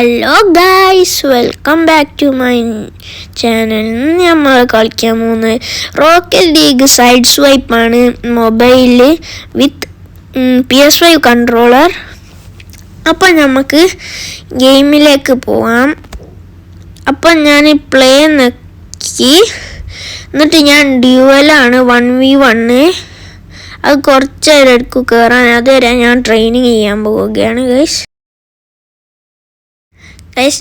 Hello guys, welcome back to my channel. നമ്മൾ കളിക്കാൻ പോകുന്നത് റോക്കറ്റ് ലീഗ് സൈഡ് സ്വൈപ്പാണ് മൊബൈലിൽ വിത്ത് PS5 കൺട്രോളർ. അപ്പം നമുക്ക് ഗെയിമിലേക്ക് പോവാം. അപ്പം ഞാൻ പ്ലേ നോക്കി, എന്നിട്ട് ഞാൻ ഡ്യുവലാണ് 1v1. അത് കുറച്ച് നേരം എടുക്കും കയറാൻ. അതുവരെ ഞാൻ ട്രെയിനിങ് ചെയ്യാൻ പോവുകയാണ് ഗൈസ്.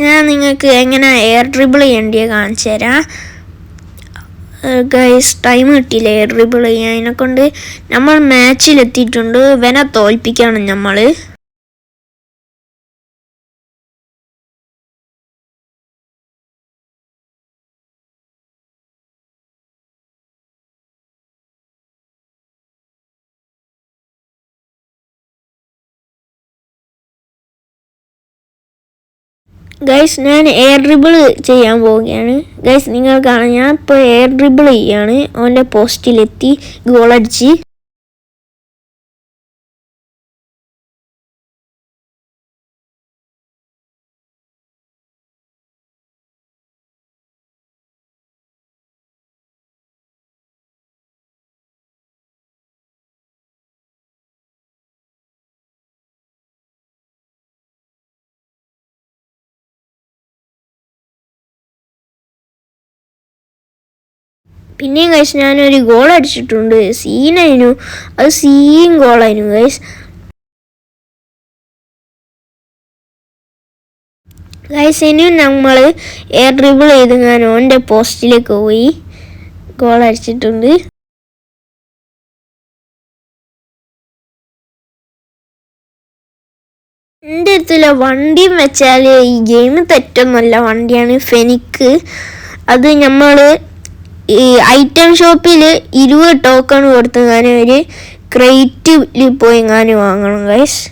ഞാൻ നിങ്ങൾക്ക് എങ്ങനെ എയർ ഡ്രിബിൾ ചെയ്യേണ്ടത് കാണിച്ചു തരാം ഗൈസ്. ടൈം കിട്ടിയില്ല എയർ ഡ്രിബിൾ ചെയ്യാൻ. അതിനെക്കൊണ്ട് നമ്മൾ മാച്ചിലെത്തിയിട്ടുണ്ട്. ഇവനെ തോൽപ്പിക്കണം നമ്മൾ. ഗൈസ്, ഞാൻ എയർ ഡ്രിബിൾ ചെയ്യാൻ പോവുകയാണ് ഗൈസ്. നിങ്ങൾ കാണാം, ഞാൻ ഇപ്പോൾ എയർ ഡ്രിബിൾ ചെയ്യാണ്. അവൻ്റെ പോസ്റ്റിലെത്തി ഗോളടിച്ച്. പിന്നെയും ഗൈസ്, ഞാനൊരു ഗോൾ അടിച്ചിട്ടുണ്ട്. സീനായിരുന്നു, അത് സീൻ ഗോളായിരുന്നു ഗൈസ്. ഇനിയും നമ്മൾ എയർ ഡ്രിബിൾ ചെയ്ത് ഞാൻ ഓൻ്റെ പോസ്റ്റിലേക്ക് പോയി ഗോൾ അടിച്ചിട്ടുണ്ട്. എൻ്റെ അടുത്തുള്ള വണ്ടിയും വെച്ചാൽ ഈ ഗെയിം തെറ്റൊന്നുമല്ല, വണ്ടിയാണ് ഫെനിക്ക്. അത് നമ്മൾ ഈ ഐറ്റം ഷോപ്പിൽ 20 ടോക്കൺ കൊടുത്തെങ്ങാനും ഒരു ക്രേറ്റിൽ പോയി എങ്ങാനും വാങ്ങണം ഗൈസ്.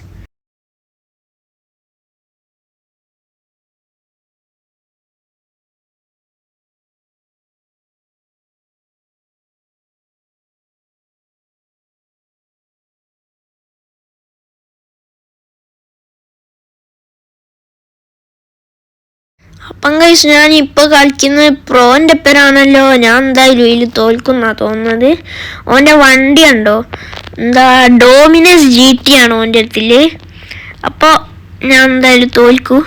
അപ്പം ഗൈസ്, ഞാൻ ഇപ്പോൾ കളിക്കുന്നത് പ്രോൻ്റെ പേരാണല്ലോ. ഞാൻ എന്തായാലും ഇതിൽ തോൽക്കുന്ന തോന്നുന്നത്. ഓൻ്റെ വണ്ടി ഉണ്ടോ, എന്താ ഡോമിനസ് GT ആണ് ഓൻ്റെ അടുത്തിൽ. അപ്പോൾ ഞാൻ എന്തായാലും തോൽക്കും.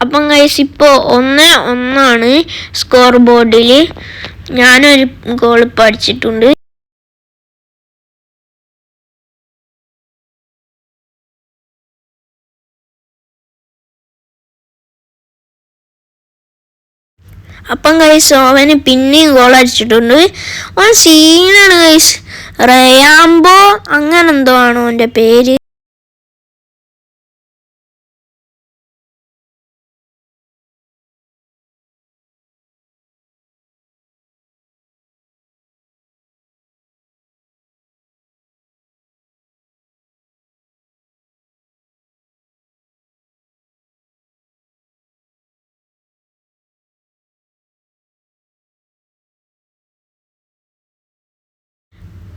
അപ്പം ഗൈസ്, ഇപ്പോൾ 1-1 സ്കോർ ബോർഡിൽ. ഞാനൊരു ഗോൾ ഇപ്പോൾ അടിച്ചിട്ടുണ്ട്. അപ്പം ഗൈസ്, അവന് പിന്നെയും ഗോൾ അടിച്ചിട്ടുണ്ട്. ഓൻ സീനാണ് ഗൈസ്. റയാംബോ അങ്ങനെ എന്തോ ആണ് ഓൻ്റെ പേര്.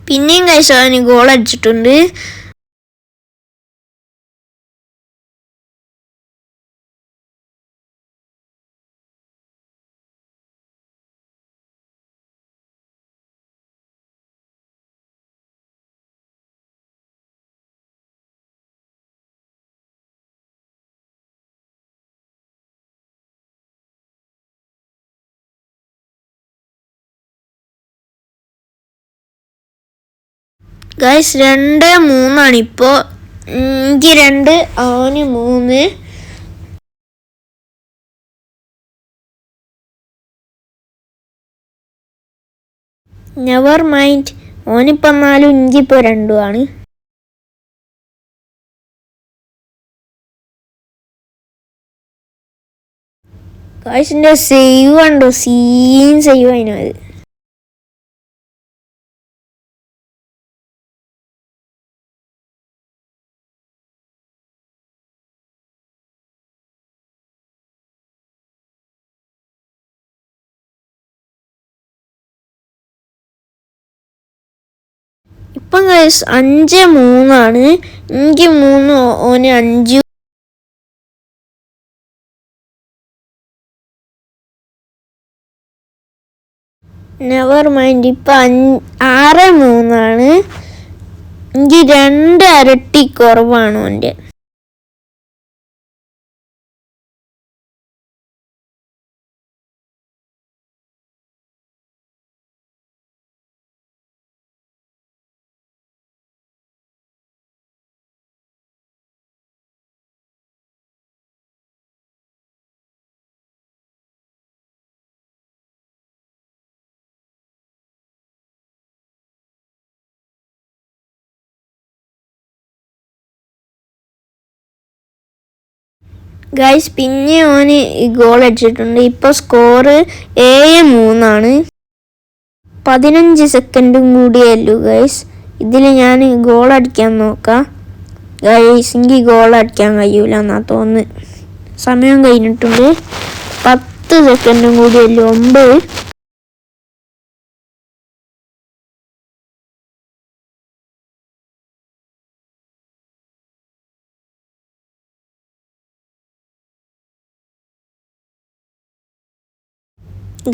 പിന്നെയും ഗൈസ്, അവന് ഗോൾ അടിച്ചിട്ടുണ്ട്. ഗൈസ്, 2-3 ഇപ്പോൾ. എനിക്ക് 2, അവന് 3. നെവർ മൈൻഡ്, ഓനിപ്പോൾ 4, എനിക്കിപ്പോൾ 2 ആണ്. ഗൈസിൻ്റെ സേവ് ഉണ്ടോ, സീൻ സേവ് അതിനത്. ഇപ്പം ഗൈസ് 5-3 എനിക്ക് 3 ഓന് 5. Never mind. ഇപ്പം 6-3 എനിക്ക് 2 ഇരട്ടി കുറവാണ് ഓൻ്റെ. ഗൈസ് പിന്നെ ഓന് ഗോൾ അടിച്ചിട്ടുണ്ട്. ഇപ്പോൾ സ്കോർ 7-3. 15 സെക്കൻഡും കൂടിയേ ഉള്ളൂ ഗൈസ്. ഇതിൽ ഞാൻ ഗോൾ അടിക്കാൻ നോക്കാം ഗൈസ്. എനിക്ക് ഗോൾ അടിക്കാൻ കഴിയൂല എന്നാ തോന്നുന്നു. സമയം കഴിഞ്ഞിട്ടുണ്ട്. 10 സെക്കൻഡും കൂടിയേ ഉള്ളൂ. 9.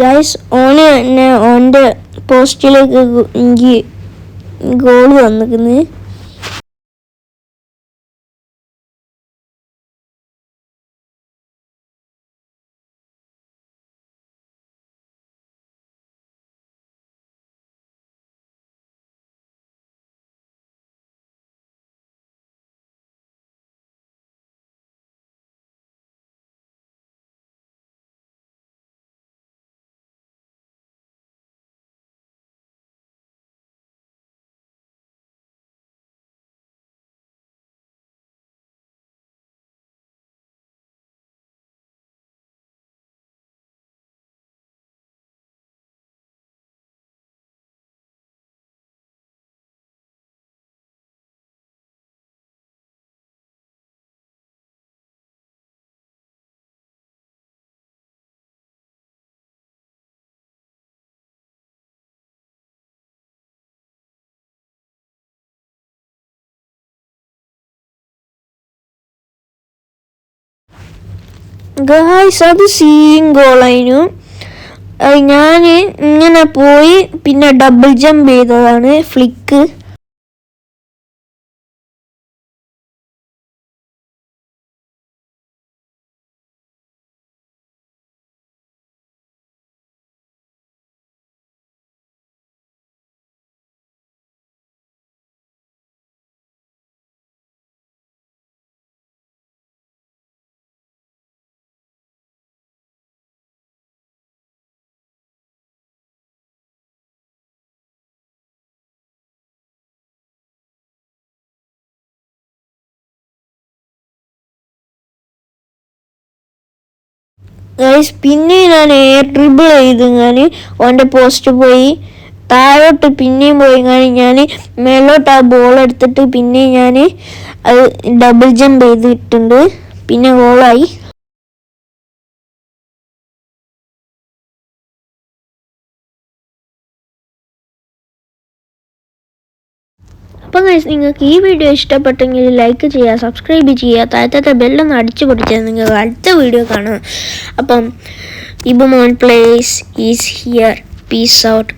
ഗൈസ് ഓന് തന്നെ ഓൻ്റെ പോസ്റ്റിലേക്ക് എനിക്ക് ഗോൾ വന്നിരിക്കുന്നത്. ഗൈസ് അത് സീൻ ഗോളായിരുന്നു. ഞാൻ ഇങ്ങനെ പോയി പിന്നെ ഡബിൾ ജമ്പ് ചെയ്തതാണ്. ഫ്ലിക്ക്. ഗൈസ് പിന്നെ ഞാൻ എയർ ഡ്രിബിൾ ചെയ്ത് ഓൻ്റെ പോസ്റ്റ് പോയി താഴോട്ട് പിന്നെയും പോയി ഞാൻ മേലോട്ട് ആ ബോൾ എടുത്തിട്ട് പിന്നെ ഞാൻ അത് ഡബിൾ ജമ്പ് ചെയ്തിട്ടുണ്ട്. പിന്നെ ഗോളായി. അപ്പം ഗൈസ് നിങ്ങൾക്ക് ഈ വീഡിയോ ഇഷ്ടപ്പെട്ടെങ്കിൽ ലൈക്ക് ചെയ്യുക, സബ്സ്ക്രൈബ് ചെയ്യുക, താഴത്തെ ബെല്ലൊന്ന് അടിച്ചു പൊടിച്ചാൽ നിങ്ങൾക്ക് അടുത്ത വീഡിയോ കാണാം. അപ്പം ഇബുമോൻ place is here. Peace out.